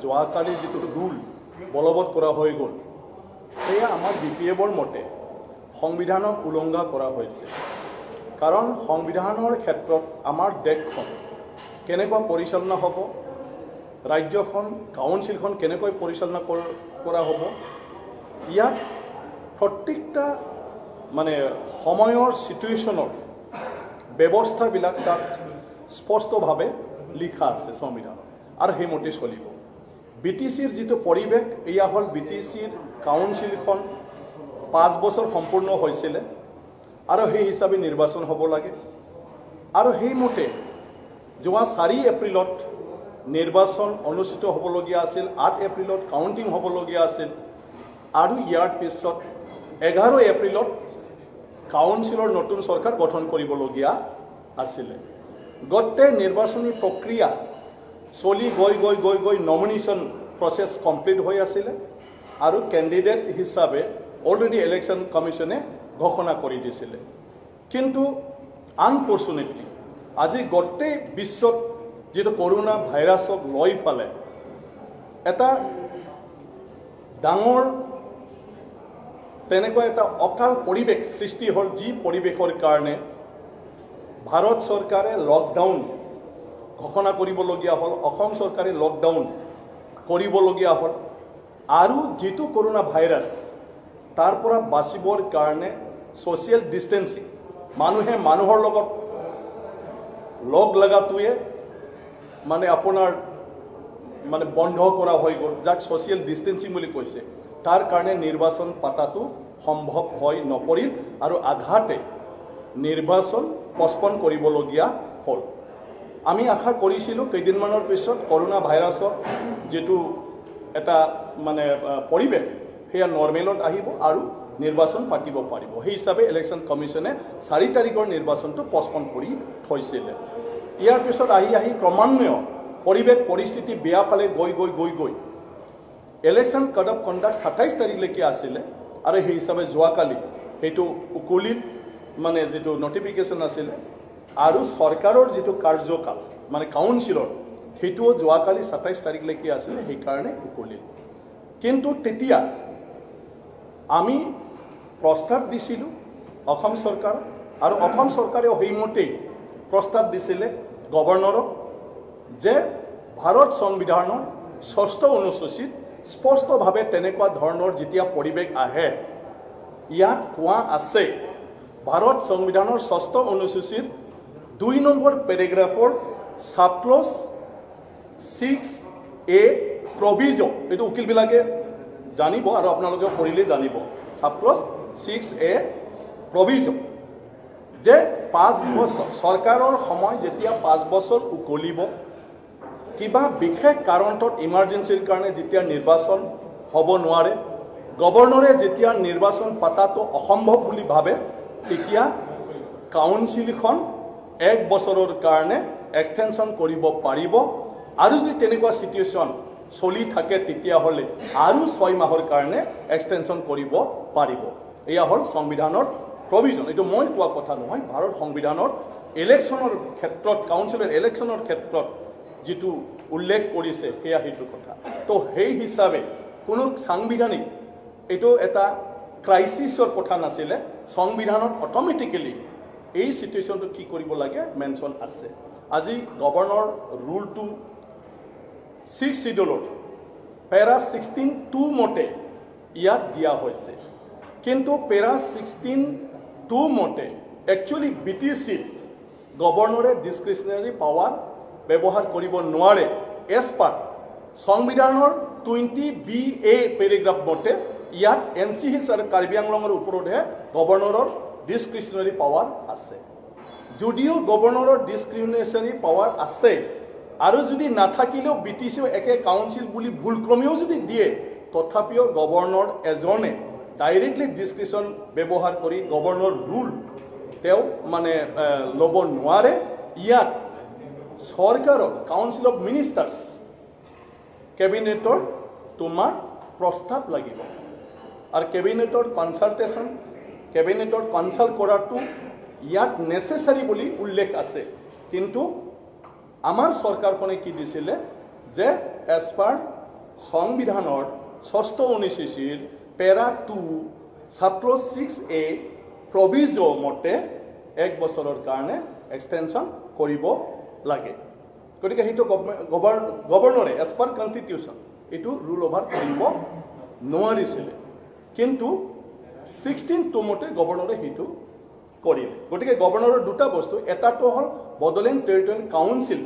যোৱাকালি যিটো ৰুল বলবৎ কৰা হৈ গ'ল সেয়া আমাৰ BPFৰ মতে সংবিধানক উলংঘা কৰা হৈছে। কাৰণ সংবিধানৰ ক্ষেত্ৰত আমাৰ দেশখন কেনেকুৱা পৰিচালনা হ'ব, ৰাজ্যখন কাউন্সিলখন কেনেকৈ পৰিচালনা কৰা হ'ব, ইয়াত প্ৰত্যেকটা মানে সময়ৰ সিচুৱেশ্যনৰ ব্যৱস্থাবিলাক তাত স্পষ্টভাৱে লিখা আছে সংবিধানত আৰু সেইমতে চলিব। BTCৰ যিটো পৰিৱেশ এয়া হ'ল BTCৰ কাউন্সিলখন 5 বছৰ সম্পূৰ্ণ হৈছিলে আৰু সেই হিচাপে নিৰ্বাচন হ'ব লাগে আৰু সেইমতে যোৱা 4 এপ্ৰিলত নিৰ্বাচন অনুষ্ঠিত হ'বলগীয়া আছিল, 8 এপ্ৰিলত কাউণ্টিং হ'বলগীয়া আছিল আৰু ইয়াৰ পিছত 11 এপ্ৰিলত কাউন্সিলৰ নতুন চৰকাৰ গঠন কৰিবলগীয়া আছিলে। গোটেই নিৰ্বাচনী প্ৰক্ৰিয়া চলি গৈ নমিনেশ্যন প্ৰচেছ কমপ্লিট হৈ আছিলে আৰু কেণ্ডিডেট হিচাপে অলৰেডি ইলেকশ্যন কমিশ্যনে ঘোষণা কৰি দিছিলে। কিন্তু আনফৰ্চুনেটলি আজি গোটেই বিশ্বত যেটো কৰোনা ভাইৰাছক লৈ ফালে এটা ডাঙৰ তেনেকুৱা এটা অকাল পৰিৱেশ সৃষ্টি হ'ল, যি পৰিৱেশৰ কাৰণে ভাৰত চৰকাৰে লকডাউন ঘোষণা কৰিবলগীয়া হ'ল, অসম চৰকাৰে লকডাউন কৰিবলগীয়া হ'ল আৰু যিটো কৰোনা ভাইৰাছ তাৰ পৰা বাচিবৰ কাৰণে সোশ্যাল ডিষ্টেন্সিং মানুহে মানুহৰ লগত লগ লগাটোৱে মানে আপোনাৰ মানে বন্ধ কৰা হৈ গ'ল, যাক সোশ্যাল ডিষ্টেন্সিং বুলি কৈছে। তাৰ কাৰণে নিৰ্বাচন পাতাটো সম্ভৱ হৈ নপৰিল আৰু আঘাতে নিৰ্বাচন পষ্টপন কৰিবলগীয়া হ'ল। আমি আশা কৰিছিলোঁ কেইদিনমানৰ পিছত কৰোনা ভাইৰাছৰ যেটো এটা মানে পৰিৱেশ সেয়া নৰ্মেলত আহিব আৰু নিৰ্বাচন পাতিব পাৰিব। সেই হিচাপে ইলেকশ্যন কমিশ্যনে 4 তাৰিখৰ নিৰ্বাচনটো পষ্টপন কৰি থৈছিলে। ইয়াৰ পিছত আহি ক্ৰমান্বয়ে পৰিৱেশ পৰিস্থিতি বেয়া ফালে গৈ ইলেকশ্যন কোড অফ কণ্ডাক্ট 27 তাৰিখলৈকে আছিলে আৰু সেই হিচাপে যোৱাকালি সেইটো উকলিত মানে যেটো নটিফিকেশ্যন আছিলে আৰু চৰকাৰৰ যেটো কাৰ্যকাল মানে কাউন্সিলৰ সেইটোও যোৱাকালি 27 তাৰিখলৈকে আছিলে, সেইকাৰণে উকলিল। কিন্তু তেতিয়া আমি প্ৰস্তাৱ দিছিলোঁ অসম চৰকাৰ আৰু অসম চৰকাৰেও সেইমতেই প্ৰস্তাৱ দিছিলে গভৰ্ণৰক যে ভাৰত সংবিধানৰ 6ষ্ঠ অনুসূচীত স্পষ্টভাৱে তেনেকুৱা ধৰণৰ যেতিয়া পৰিৱেশ আহে ইয়াত কোৱা আছে ভাৰত সংবিধানৰ 6ষ্ঠ অনুসূচীত 2 নম্বৰ পেৰাগ্ৰাফৰ সাবক্লজ 6A প্ৰভিজন, এইটো উকিলবিলাকে জানিব আৰু আপোনালোকে পঢ়িলে জানিব। সাবক্লজ 6A প্ৰভিজন যে 5 বছৰ চৰকাৰৰ সময় যেতিয়া 5 বছৰ উকলিব, কিবা বিশেষ কাৰণত ইমাৰ্জেন্সিৰ কাৰণে যেতিয়া নিৰ্বাচন হ'ব নোৱাৰে, গভৰ্ণৰে যেতিয়া নিৰ্বাচন পাতাটো অসম্ভৱ বুলি ভাবে, তেতিয়া কাউন্সিলখন 1 বছৰৰ কাৰণে এক্সটেনশ্যন কৰিব পাৰিব আৰু যদি তেনেকুৱা সিচুৱেশ্যন চলি থাকে তেতিয়াহ'লে আৰু 6 মাহৰ কাৰণে এক্সটেনশ্যন কৰিব পাৰিব। এয়া হ'ল সংবিধানৰ প্ৰভিজন। এইটো মই কোৱা কথা নহয়, ভাৰত সংবিধানৰ ইলেকশ্যনৰ ক্ষেত্ৰত কাউন্সিলৰ ইলেকশ্যনৰ ক্ষেত্ৰত যেটো উল্লেখ কৰিছে সেয়া সেইটো কথা। তো সেই হিচাপে কোনো সাংবিধানিক এইটো এটা ক্ৰাইচিছৰ কথা নাছিলে, সংবিধানত অট'মেটিকেলি এই সিচুৱেশ্যনটো কি কৰিব লাগে মেনশ্যন আছে। আজি গভৰ্ণৰ ৰুলটো 6 শিডিউলত পেৰা 16(2) মতে ইয়াত দিয়া হৈছে, কিন্তু পেৰা 16(2) মতে একচুৱেলি BTCত গভৰ্ণৰে ডিসক্ৰিশনাৰী পাৱাৰ ব্যৱহাৰ কৰিব নোৱাৰে। এজ পাৰ সংবিধানৰ 20BA পেৰাগ্ৰাফ মতে ইয়াত NC হিলছ আৰু কাৰ্বি আংলঙৰ ওপৰতহে গভৰ্ণৰৰ ডিসক্ৰিশনাৰী পাৱাৰ আছে। যদিও গভৰ্ণৰৰ ডিসক্ৰিশনাৰী পাৱাৰ আছে আৰু যদি নাথাকিলেও BTCও একে কাউন্সিল বুলি ভুলক্ৰমেও যদি দিয়ে, তথাপিও গভৰ্ণৰ এজনে ডাইৰেক্টলি ডিসক্ৰিশন ব্যৱহাৰ কৰি গভৰ্ণৰ ৰুল তেওঁ মানে ল'ব নোৱাৰে। ইয়াত চৰকাৰৰ কাউন্সিল অফ মিনিষ্টাৰ্ছ কেবিনেটৰ তোমাৰ প্ৰস্তাৱ লাগিব আৰু কেবিনেটৰ কনসালটেশ্যন কেবিনেটৰ কনসাল্ট কৰাটো ইয়াত নেসেসাৰি বুলি উল্লেখ আছে। কিন্তু আমাৰ চৰকাৰখনে কি দিছিলে যে এজ পাৰ সংবিধানৰ 6ষ্ঠ অনুসূচীৰ পেৰা 2 ছাবক্লজ 6A প্ৰভিজো মতে 1 বছৰৰ কাৰণে এক্সটেনশ্যন কৰিব লাগে গতিকে সেইটো গভৰ্ণৰে এজ পাৰ কনষ্টিটিউশ্যন এইটো ৰুল অভাৰ কৰিব নোৱাৰিছিলে কিন্তু 16(2) মতে গভৰ্ণৰে সেইটো কৰিলে গতিকে গভৰ্ণৰৰ দুটা বস্তু এটাটো হ'ল বডোলেণ্ড টেৰিটৰিয়েল কাউন্সিল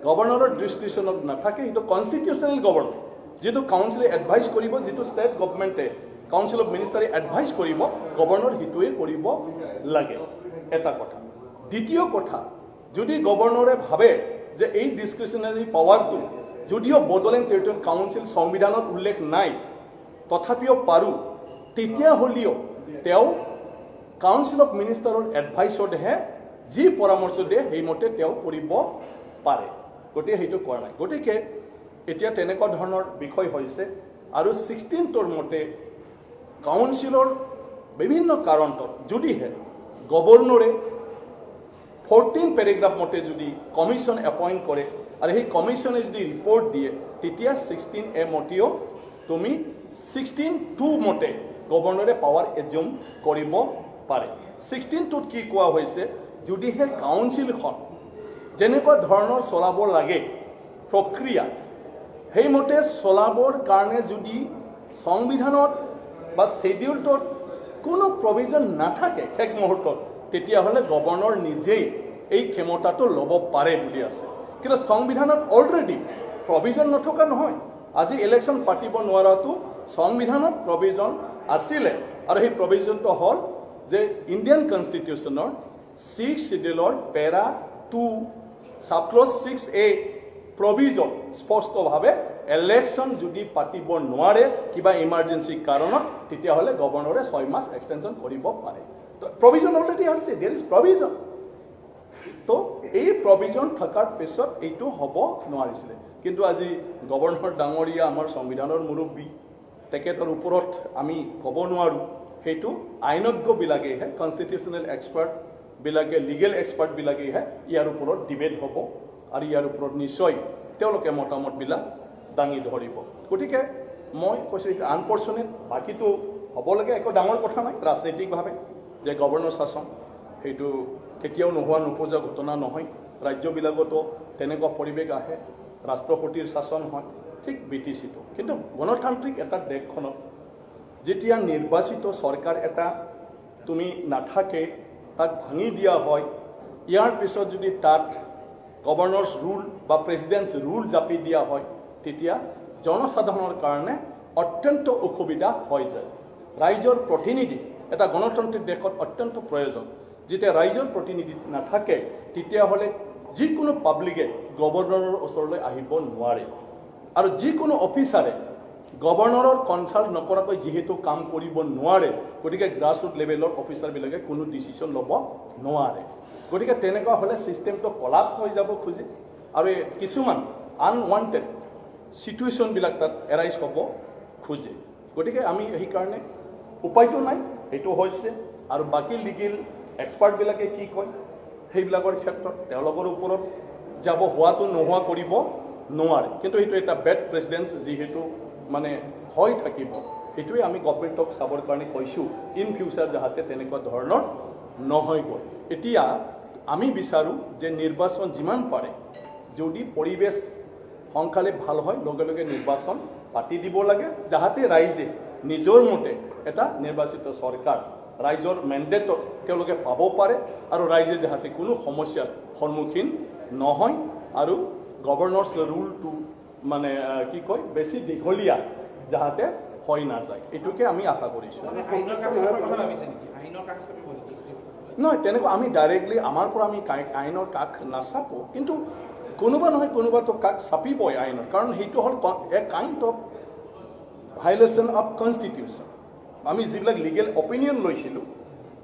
গভৰ্ণৰৰ ডিসক্ৰিপশনত নাথাকে সেইটো কনষ্টিটিউচনেল গভৰ্ণৰ যেটো কাউন্সিলে এডভাইস কৰিব যেটো ষ্টেট গভৰ্ণমেণ্টে কাউন্সিল অফ মিনিষ্টাৰে এডভাইস কৰিব গভৰ্ণৰ হিটোৱে কৰিব লাগে এটা কথা দ্বিতীয় কথা যদি গভৰ্ণৰে ভাবে যে এই ডিসক্ৰিপশনাৰী পাৱাৰটো যদিও বডোলেণ্ড টেৰিটৰিয়েল কাউন্সিল সংবিধানত উল্লেখ নাই তথাপিও পাৰো তেতিয়া হলিও তেও কাউন্সিল অফ মিনিষ্টাৰৰ এডভাইসতহে যি পৰামৰ্শ দিয়ে সেইমতে তেও কৰিব পাৰে গতিকে সেইটো কৰা নাই গতিকে এতিয়া তেনেকুৱা ধৰণৰ বিষয় হৈছে আৰু 16ৰ মতে কাউন্সিলৰ বিভিন্ন কাৰণত যদিহে গভৰ্ণৰে 14 পেৰাগ্ৰাফ মতে যদি কমিশন এপইণ্ট কৰে আৰু সেই কমিশনে যদি ৰিপৰ্ট দিয়ে তেতিয়া 16A মতেও তুমি 16(2) মতে গভৰ্ণৰে পাৱাৰ এজিউম কৰিব পাৰে 16(2)ত কি কোৱা হৈছে যদিহে কাউন্সিলখন যেনেকুৱা ধৰণৰ চলাব লাগে প্ৰক্ৰিয়া সেইমতে চলাবৰ কাৰণে যদি সংবিধানত বা শিডিউলটোত কোনো প্ৰভিজন নাথাকে এক মুহূৰ্তত তেতিয়াহ'লে গভৰ্ণৰ নিজেই এই ক্ষমতাটো ল'ব পাৰে বুলি আছে কিন্তু সংবিধানত অলৰেডি প্ৰভিজন নথকা নহয় আজি ইলেকশ্যন পাতিব নোৱাৰাটো সংবিধানত প্ৰভিজন আছিলে আৰু সেই প্ৰভিজনটো হ'ল যে ইণ্ডিয়ান কনষ্টিটিউচনৰ 6 শিডিউলৰ পেৰা 2 ছাবক্লজ 6A প্ৰভিজন স্পষ্টভাৱে ইলেকশ্যন যদি পাতিব নোৱাৰে কিবা ইমাৰ্জেন্সি কাৰণত তেতিয়াহ'লে গভৰ্ণৰে 6 মাহ এক্সটেনশ্যন কৰিব পাৰে প্ৰভিজন অলৰেডি আছে দেয়াৰ ইজ প্ৰভিজন তো এই প্ৰভিজন থকাৰ পিছত এইটো হ'ব নোৱাৰিছিলে কিন্তু আজি গভৰ্ণৰ ডাঙৰীয়া আমাৰ সংবিধানৰ মুৰব্বী তেখেতৰ ওপৰত আমি ক'ব নোৱাৰো সেইটো আইনজ্ঞবিলাকেহে কনষ্টিটিউচনেল এক্সপাৰ্ট বিলাকে লিগেল এক্সপাৰ্ট বিলাকেহে ইয়াৰ ওপৰত ডিবেট হ'ব আৰু ইয়াৰ ওপৰত নিশ্চয় তেওঁলোকে মতামতবিলাক দাঙি ধৰিব গতিকে মই কৈছোঁ এইটো আনফৰ্চুনেট বাকীটো হ'ব লাগে একো ডাঙৰ কথা নাই ৰাজনৈতিকভাৱে যে গভৰ্ণৰ শাসন সেইটো কেতিয়াও নোহোৱা নোপোজা ঘটনা নহয় ৰাজ্যবিলাকতো তেনেকুৱা পৰিৱেশ আহে ৰাষ্ট্ৰপতিৰ শাসন হয় ঠিক বিটিচিটো কিন্তু গণতান্ত্ৰিক এটা দেশখনত যেতিয়া নিৰ্বাচিত চৰকাৰ এটা তুমি নাথাকে তাক ভাঙি দিয়া হয় ইয়াৰ পিছত যদি তাত গভৰ্ণৰ্ছ ৰুল বা প্ৰেচিডেণ্টছ ৰুল জাপি দিয়া হয় তেতিয়া জনসাধাৰণৰ কাৰণে অত্যন্ত অসুবিধা হৈ যায় ৰাইজৰ প্ৰতিনিধি এটা গণতান্ত্ৰিক দেশত অত্যন্ত প্ৰয়োজন যেতিয়া ৰাইজৰ প্ৰতিনিধি নাথাকে তেতিয়াহ'লে যিকোনো পাব্লিকে গভৰ্ণৰৰ ওচৰলৈ আহিব নোৱাৰে আৰু যিকোনো অফিচাৰে গভৰ্ণৰৰ কনসাল্ট নকৰাকৈ যেহেতু কাম কৰিব নোৱাৰে গতিকে গ্ৰাছৰুট লেভেলৰ অফিচাৰবিলাকে কোনো ডিচিশ্যন ল'ব নোৱাৰে গতিকে তেনেকুৱা হ'লে চিষ্টেমটো কলাপছ হৈ যাব খোজে আৰু কিছুমান আনৱান্টেড চিটুৱেশ্যনবিলাক তাত এৰাইজ হ'ব খোজে গতিকে আমি সেইকাৰণে উপায়টো নাই এইটো হৈছে আৰু বাকী লিগেল এক্সপাৰ্টবিলাকে কি কয় সেইবিলাকৰ ক্ষেত্ৰত তেওঁলোকৰ ওপৰত যাব হোৱাটো নোহোৱা কৰিব নোৱাৰে কিন্তু এইটো এটা বেড প্ৰেচিডেন্স যিহেতু মানে হৈ থাকিব সেইটোৱে আমি গভৰ্ণমেণ্টক চাবৰ কাৰণে কৈছোঁ ইন ফিউচাৰ যাতে তেনেকুৱা ধৰণৰ নহয়গৈ এতিয়া আমি বিচাৰোঁ যে নিৰ্বাচন যিমান পাৰে যদি পৰিৱেশ সংখ্যালে ভাল হয় লগে লগে নিৰ্বাচন পাতি দিব লাগে যাতে ৰাইজে নিজৰ মতে এটা নিৰ্বাচিত চৰকাৰ ৰাইজৰ মেণ্ডেট তেওঁলোকে পাব পাৰে আৰু ৰাইজে যাতে কোনো সমস্যাৰ সন্মুখীন নহয় আৰু গভৰ্ণৰ্ছ ৰুলটো মানে কি কয় বেছি দীঘলীয়া যাতে হৈ নাযায় এইটোকে আমি আশা কৰিছোঁ নহয় তেনেকুৱা আমি ডাইৰেক্টলি আমাৰ পৰা আমি আইনৰ কাষ নাচাপোঁ কিন্তু কোনোবা নহয় কোনোবাতো কাষ চাপিবই আইনৰ কাৰণ সেইটো হ'ল a kind of violation of constitution আমি যিবিলাক লিগেল অপিনিয়ন লৈছিলোঁ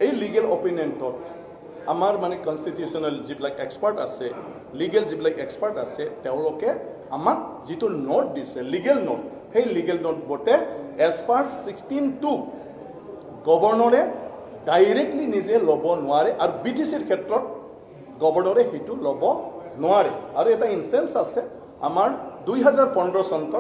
এই লিগেল অপিনিয়নটোত আমাৰ মানে কনষ্টিটিউশ্যনেল যিবিলাক এক্সপাৰ্ট আছে লিগেল যিবিলাক এক্সপাৰ্ট আছে তেওঁলোকে আমাক যিটো নোট দিছে লিগেল নোট সেই লিগেল নোট মতে এজ পাৰ 16(2) গভৰ্ণৰে ডাইৰেক্টলি নিজে ল'ব নোৱাৰে আৰু বিটিচিৰ ক্ষেত্ৰত গভৰ্ণৰে সেইটো ল'ব নোৱাৰে আৰু এটা ইনষ্টেঞ্চ আছে आमार 2015 चनत